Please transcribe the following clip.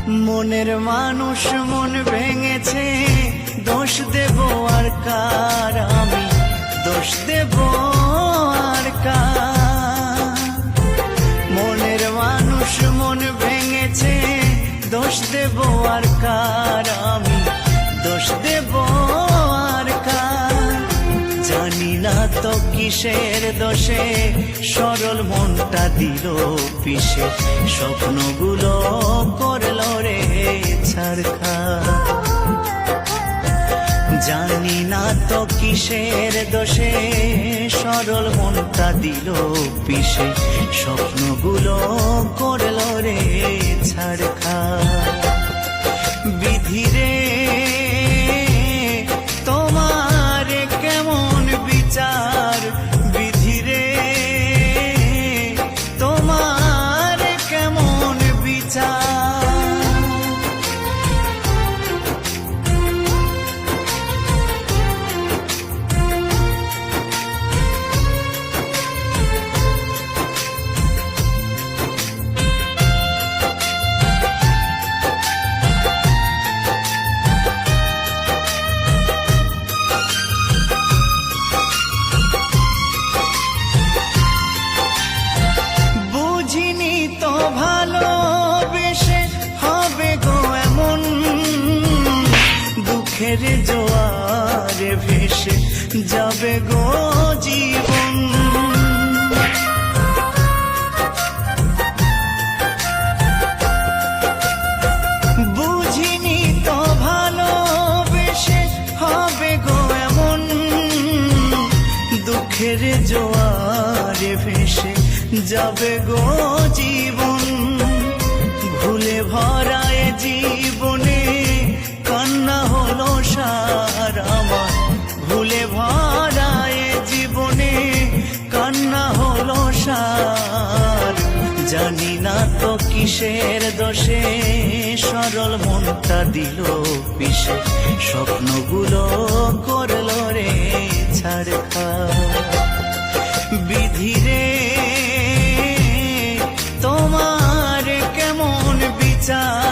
মনের মানুষ মন ভেঙেছে, দোষ দেব আর কার, আমি দোষ দেব আর কার। মনের মানুষ মন ভেঙেছে, দোষ দেব আর কার, আমি দোষ দেব আর কার। জানি না তো কিসের দোষে সরল মনটা দিল পিষে, স্বপ্নগুলো করলো রে ছারখার। জানি না তো কিসের দোষে সরল মনটা দিল পিষে, স্বপ্নগুলো করলো রে ছারখার। বিধিরে তোমার কেমন বিচার, বিধিরে তোমার কেমন বিচার। ভালোবেসে হবে গো এমন, দুঃখের জোয়ারে ভেসে যাবে গো জীবন। বুঝিনি তো ভালোবেসে হবে গো এমন, দুঃখের জোয়ারে ভেসে যাবে গো জীবন। ভুলে ভরায় জীবনে কান্না হলো সার আমার, ভুলে ভরায় জীবনে কান্না হলো সার। জানি না তো কিসের দোষে সরল মনটা দিল পিষে, স্বপ্নগুলো করলো রে ছারখার। বিধিরে তোমার কেমন বিচার,